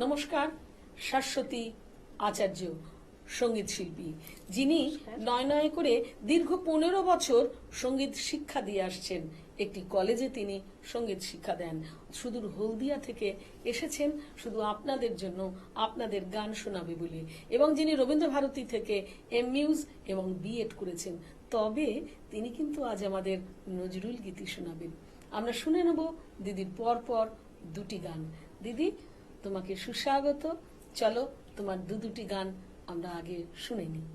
নমস্কার। শাশ্বতী আচার্য সঙ্গীত শিল্পী, যিনি নয় নয় করে দীর্ঘ 15 বছর সঙ্গীত শিক্ষা দিয়ে আসছেন। একটি কলেজে তিনি সঙ্গীত শিক্ষা দেন। সুদূর হলদিয়া থেকে এসেছেন শুধু আপনাদের জন্য, আপনাদের গান শোনাবে বলে। এবং যিনি রবীন্দ্রভারতী থেকে এমইউজ এবং বিএড করেছেন। তবে তিনি কিন্তু আজ আমাদের নজরুল গীতি শোনাবেন। আমরা শুনে নেব দিদির পর পর দুটি গান। দিদি, তোমাকে সুস্বাগত। চলো তোমার দুটি গান আমরা আগে শুনে নিই।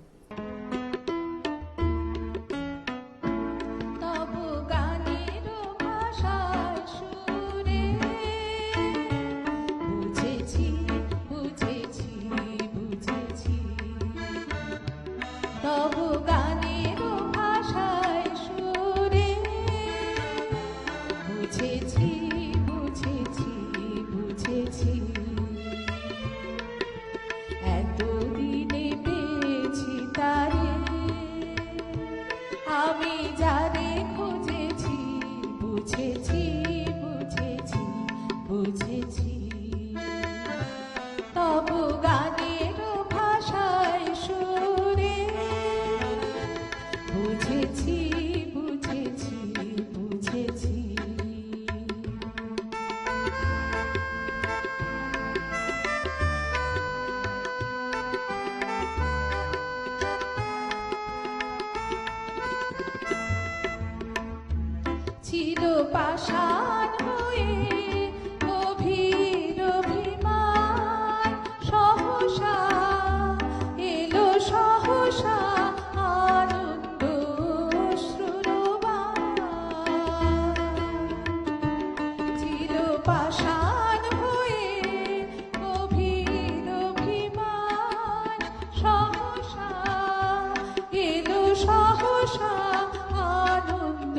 ছিল পাষাণ হয়ে গভীর অভিমান, সহসা এলো সহসা আনন্দ শ্রুরবাণ। ছিল পাষাণ হয়ে গভীর অভিমান, সহসা এলো সহসা আনন্দ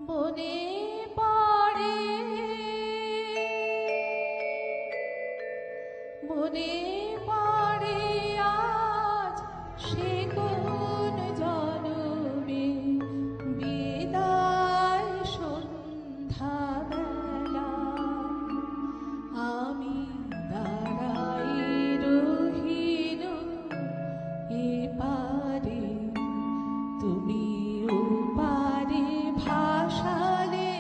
মনে পড়ে মনে পড়ে আজ সে কোন জনমে বিদায় সন্ধ্যাবেলা আমি দাঁড়াই রহিল এপারে তুমি ওপারে ভাসালে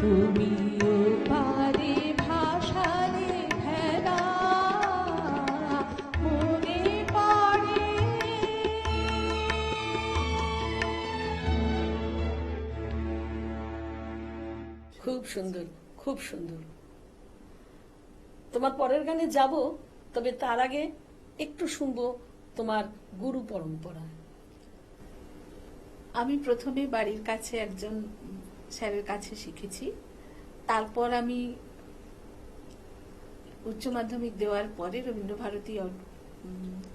তুমিও পারে ভাসালে ভেলা মনে পড়ে। খুব সুন্দর, খুব সুন্দর। তোমার পরের গানে যাব, তবে তার আগে একটু শুনবো তোমার গুরু পরম্পরা। আমি প্রথমে বাড়ির কাছে একজন স্যারের কাছে শিখেছি। তারপর আমি উচ্চ মাধ্যমিক দেওয়ার পরে রবীন্দ্রভারতী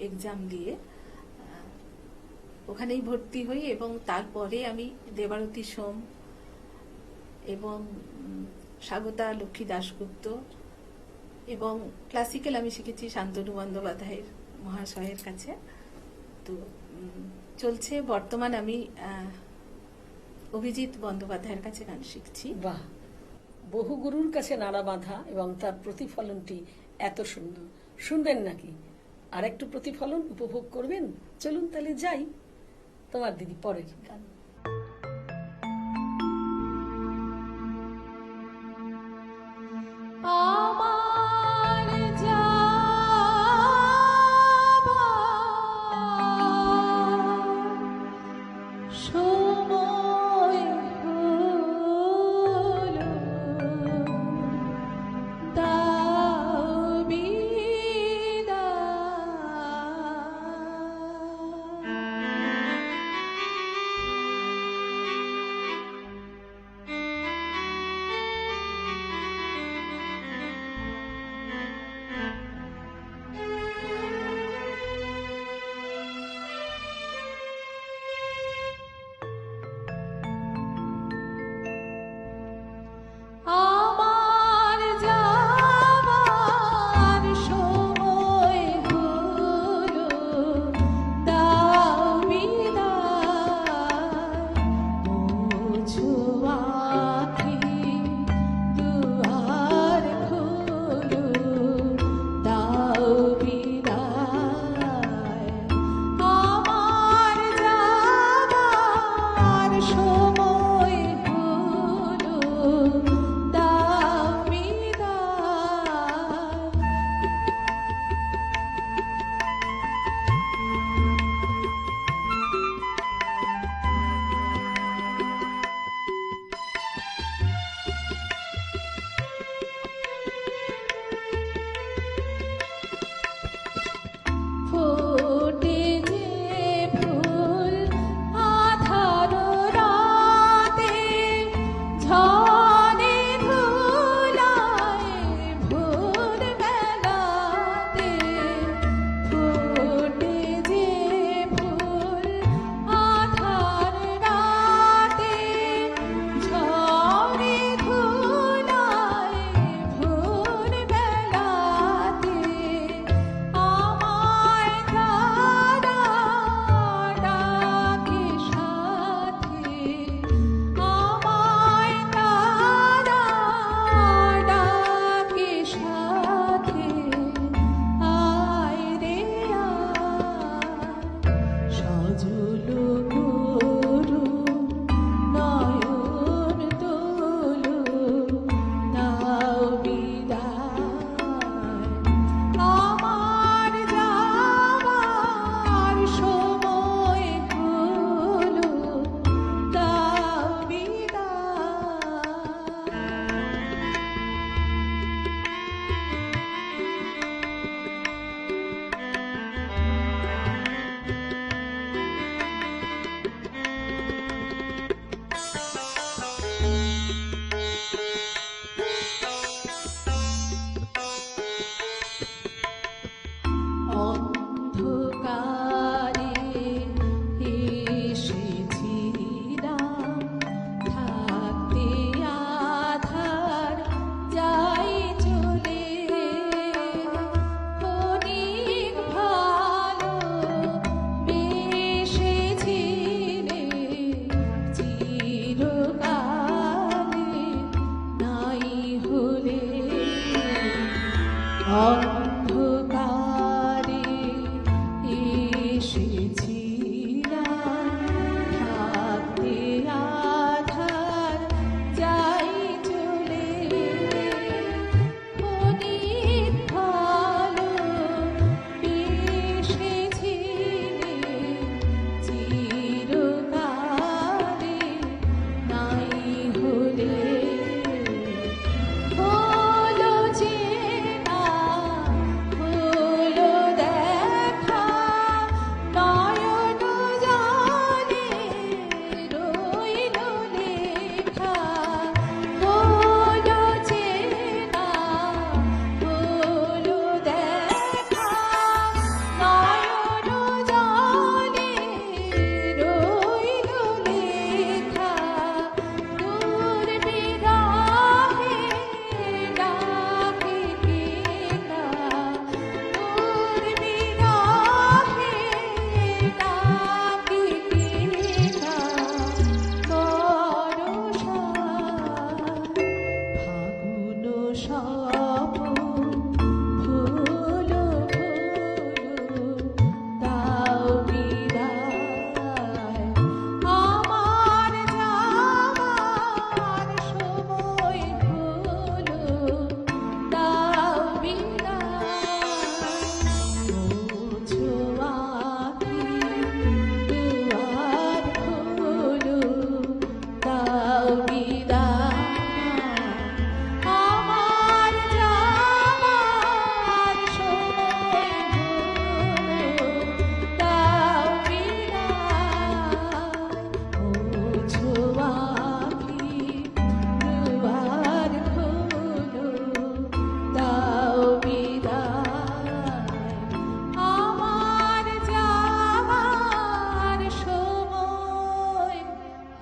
এক্সাম দিয়ে ওখানেই ভর্তি হই, এবং তারপরে আমি দেবারতী সোম এবং স্বাগতা লক্ষ্মী দাশগুপ্ত, এবং ক্লাসিক্যাল আমি শিখেছি শান্তনু বন্দ্যোপাধ্যায়ের মহাশয়ের কাছে। তো চলছে, বর্তমান আমি অভিজিৎ বন্দ্যোপাধ্যায়ের কাছে গান শিখছি। বাহ, বহু গুরুর কাছে নাড়া বাঁধা এবং তার প্রতিফলনটি এত সুন্দর। শুনবেন নাকি আর একটু প্রতিফলন উপভোগ করবেন? চলুন তাহলে যাই তোমার দিদি পরের গান। আমার যাবার সময় হলো, দাও বিদায়। বিদায় আমার যাবার সময় হলো, দাও বিদায় মুছো আঁখি দুয়ার খোলো, দাও বিদায় আমার যাবার সময়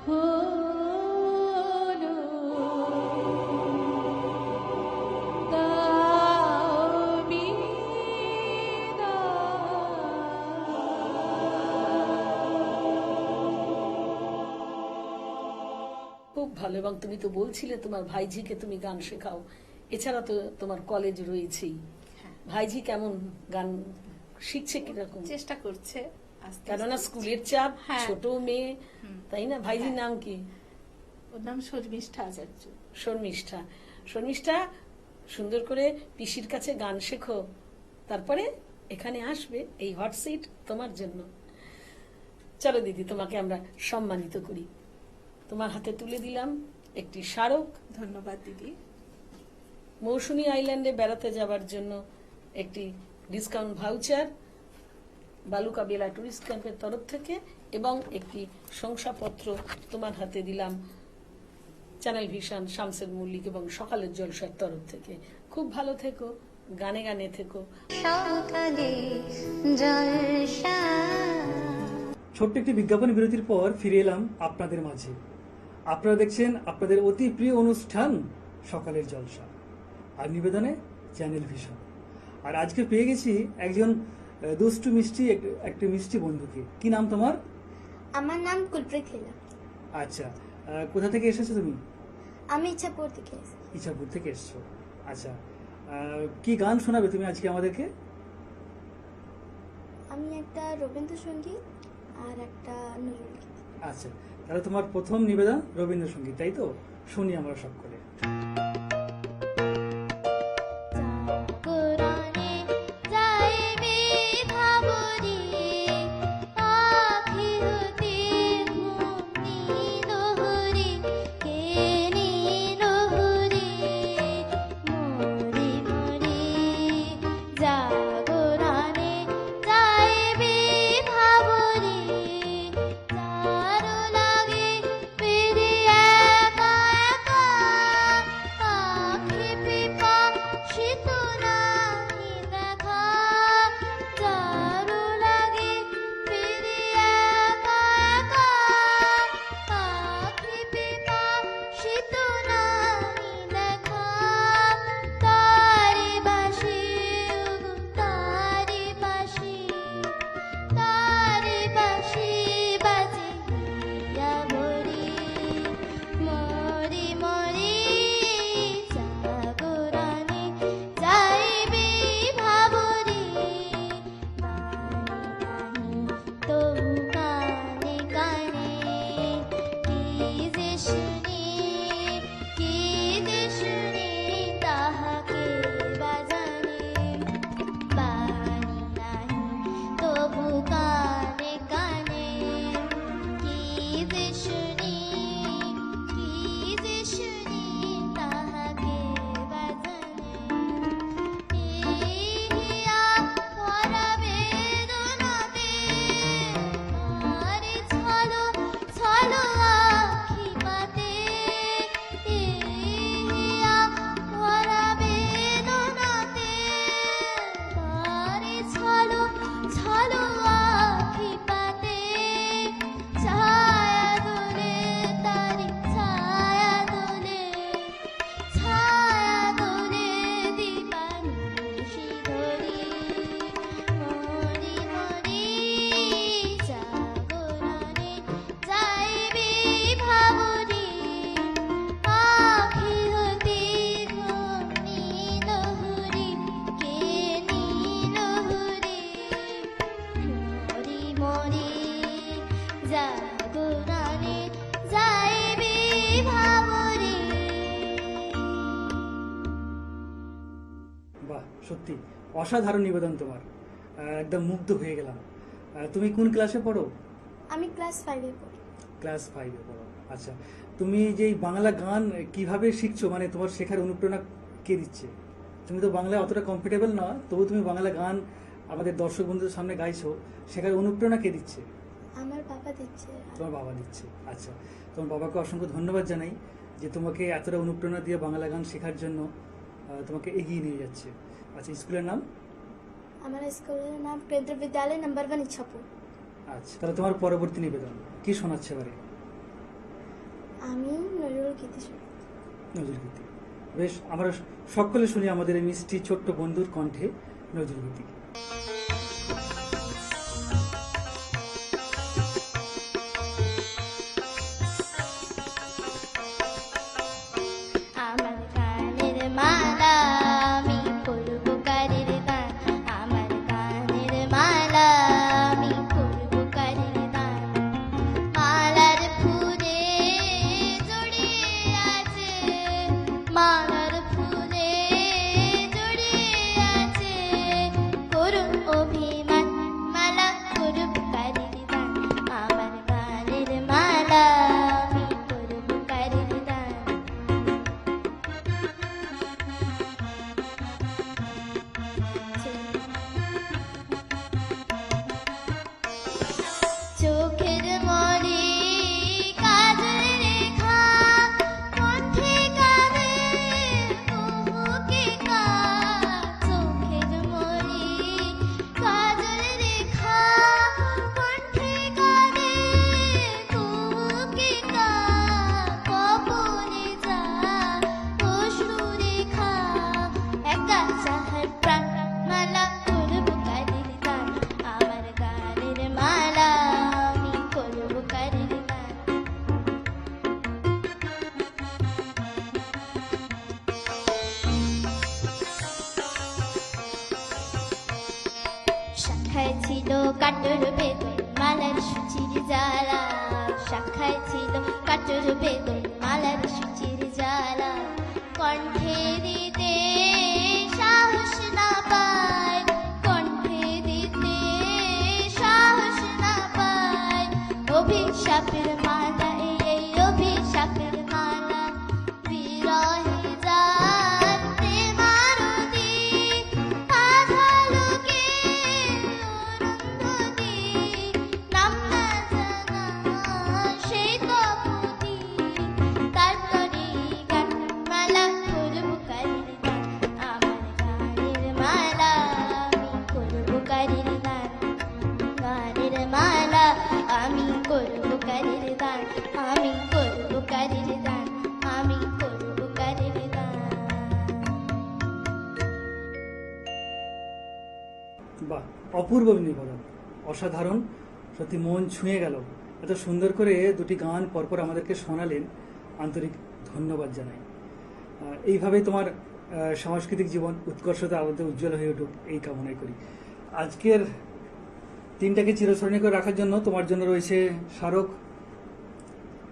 হলো, দাও বিদায়। খুব ভালো। এবং তুমি তো বলছিলে তোমার ভাইঝিকে তুমি গান শেখাও, এছাড়া তো তোমার কলেজ রয়েছেই। হ্যাঁ, ভাইঝি কেমন গান শিখছে কিরকম? চেষ্টা করছে আস্তে কেননা আস্তে। স্কুলের চাপ, হ্যাঁ। ছোট মেয়ে, তাই না? ভাইজির নাম কি? ওর নাম শর্মিষ্ঠা আচার্য। শর্মিষ্ঠা। শর্মিষ্ঠা, সুন্দর করে পিসির কাছে গান শেখো, তারপরে এখানে আসবে। এই হট সিট তোমার জন্য। চলো দিদি, তোমাকে আমরা সম্মানিত করি। তোমার হাতে তুলে দিলাম একটি স্মারক, ধন্যবাদ দিদি। মৌসুমী আইল্যান্ডে বেড়াতে যাবার জন্য একটি ডিসকাউন্ট ভাউচার বালুকা বেলা টুরিস্ট ক্যাম্পের তরফ থেকে, এবং একটি শংসাপত্র তোমার হাতে দিলাম চ্যানেল ভিশন, শামসের মল্লিক এবং সকালের জলসার তরফ থেকে। খুব ভালো থেকো, গানে গানে থেকো। সকালে জলসা। ছোট্ট একটি বিজ্ঞাপন বিরতির পর ফিরে এলাম আপনাদের মাঝে। আপনারা দেখছেন আপনাদের অতি প্রিয় অনুষ্ঠান সকালের জলসা, আর নিবেদনে চ্যানেল ভিশন। আর আজকে পেয়ে গেছি একজন দুষ্টু মিষ্টি একটি মিষ্টি বন্ধুকে। কি নাম তোমার? আমার নাম কুলপ্রীত হিলা। আচ্ছা, কোথা থেকে এসেছো তুমি? আমি ইচ্ছাপুর থেকে এসেছি। ইচ্ছাপুর থেকে এসছো। আচ্ছা, কি গান শোনাবে তুমি আজকে আমাদেরকে? আমি একটা রবীন্দ্রসঙ্গীত আর একটা নজরুল গীতি। আচ্ছা, তাহলে তোমার প্রথম নিবেদন রবীন্দ্রসঙ্গীত, তাই তো? শুনি আমরা সব করে। জাগরণে যাইবে ভাবরে, আখি হতে ঘুম নিল হরে, কে নিল হরে, মরে মরে। জাগরণে যাইবে ভাবরে, তার লাগে ফিরে একা একা, আখি পিপা শীত নাহি দেখা, যারো লাগে ফিরে একা একা, আখি পিপা শীত নাহি দেখা, তারে বাসি তারে বাসি, তারে বাসি বাজে হিয়া ভরি, মরি মরি। জাগরণে যাইবে ভাবরে, গানে গানে তবু কানে কানে, কি যে শুনি, কি যে শুনি, তাহাকে বাজানে। বাণী নাহি তবু কানে কানে, কি যে শুনি, কি যে শুনি, তাহাকে বাজানে। ইহিয়া ভরা বেদনাতে, আরে ছলো ছলো আখি পাতে, ইহিয়া ভরা বেদনাতে, আরে ছলো ছলো আখি পাতে, ছায়া দোলে তারি ছায়া দোলে, ছায়া দোলে দীপানিশি ধরি, মরি মরি। জাগরণে যাইবে ভাবরে, আখি হতে ঘুম নিল হরে, কে নিল হরে, মরি মরি। জাগরণে যাইবে ভাবরে। বাহ, সত্যি অসাধারণ নিবেদন তোমার। একদম মুগ্ধ হয়ে গেলাম। তুমি কোন ক্লাসে পড়ো? আমি ক্লাস 5-এ পড়ি। ক্লাস 5-এ পড়ো। আচ্ছা, তুমি যে এই বাংলা গান কিভাবে শিখছো, মানে তোমার শেখার অনুপ্রেরণা কে দিচ্ছে? তুমি তো বাংলায় অতটা কমফোর্টেবল না, তবু তুমি বাংলা গান আমাদের দর্শক বন্ধুদের সামনে গাইছো, শেখার অনুপ্রেরণা কে দিচ্ছে? আমার বাবা দিচ্ছে। তোমার বাবা দিচ্ছে। আচ্ছা, তোমার বাবাকে অসংখ্য ধন্যবাদ জানাই যে তোমাকে এতটা অনুপ্রেরণা দিয়ে বাংলা গান শেখার জন্য তোমাকে এগিয়ে নিয়ে যাচ্ছে। আচ্ছা, স্কুলের নাম? আমার স্কুলের নাম কেন্দ্র বিদ্যালয় নম্বর 1 ইচ্ছাপুর। আচ্ছা, তাহলে তোমার পরবর্তী নিবেদন কি শোনাচ্ছে এবারে? আমি নজরুল গীতি শুনি। নজরুল গীতি। বেশ, আমরা সকলে শুনি আমাদের এই মিষ্টি ছোট্ট বন্ধুর কণ্ঠে নজরুল গীতি। আমার গানের মালা আমি করব কারের গান, আমার গানের মালা আমি করব কারের গান। মালার ফুলে জড়িয়ে আছে, মালার ফুলে জড়িয়ে আছে করুণ অভিমান, মালা করব কারের গান, আমার গানের মালা আমি করব কারের গান। চোখের মনে কাজল রেখা, কণ্ঠে কাঁদে বুকে কা। চোখের মনে কাজল রেখা, কণ্ঠে কাঁদে বুকে কা। কবরে যা অশ্রুরেখা, একা চাহার প্রাণ, মালা করব কারের গান, আমার গানের মালা আমি করব কারের গান। শাখায় ছিল কাটর বেদন মালার সুচির জ্বালা, শাখায় ছিল কাটর বেদন মালার সুচির জ্বালা। কণ্ঠে দিতে সাহস না পায়, কণ্ঠে দিতে সাহস না পায়। অভিশাপের মালা, এই অভিশাপের মালা। বিরহে যার প্রেমারতি, আধালোকে অরুন্ধতী। নাম না জানা সেই তপতী, তারপরে গান, মালা করব কারের গান, আমার গানের মালা আমি করব কারের গান। গানের মালা আমি করব কারের গান, আমি করব কারের গান, আমি করব কারের গান। বাহ, অপূর্ব নিবেদন, অসাধারণ, সত্যি মন ছুঁয়ে গেল। এত সুন্দর করে দুটি গান পরপর আমাদেরকে শোনালেন, আন্তরিক ধন্যবাদ জানাই। এইভাবেই তোমার সাংস্কৃতিক জীবন উৎকর্ষতা আলাদা উজ্জ্বল হয়ে উঠুক, এই কামনাই করি। আজকের দিনটাকে চিরস্মরণীয় করে রাখার জন্য তোমার জন্য রয়েছে স্মারক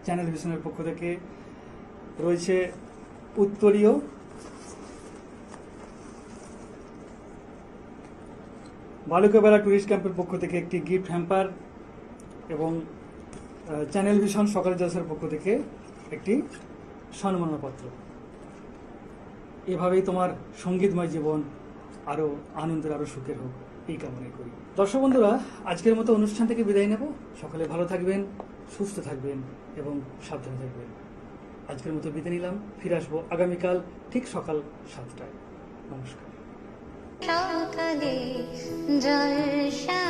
চ্যানেল ভিশনের পক্ষ থেকে, রয়েছে উত্তরীয়, বালুকাবেলা টুরিস্ট ক্যাম্পের পক্ষ থেকে একটি গিফট হ্যাম্পার, এবং চ্যানেল ভিশন সকাল জলসার পক্ষ থেকে একটি সম্মাননাপত্র। এভাবেই তোমার সঙ্গীতময় জীবন আরো আনন্দের, আরো সুখের হোক, এই কামনাই করি। দর্শক বন্ধুরা, আজকের মতো অনুষ্ঠান থেকে বিদায় নেব। সকলে ভালো থাকবেন, সুস্থ থাকবেন এবং সাবধানে থাকবেন। আজকের মতো বিদায় নিলাম, ফিরে আসবো আগামীকাল ঠিক সকাল 7টায়। নমস্কার। সকালে জলসা।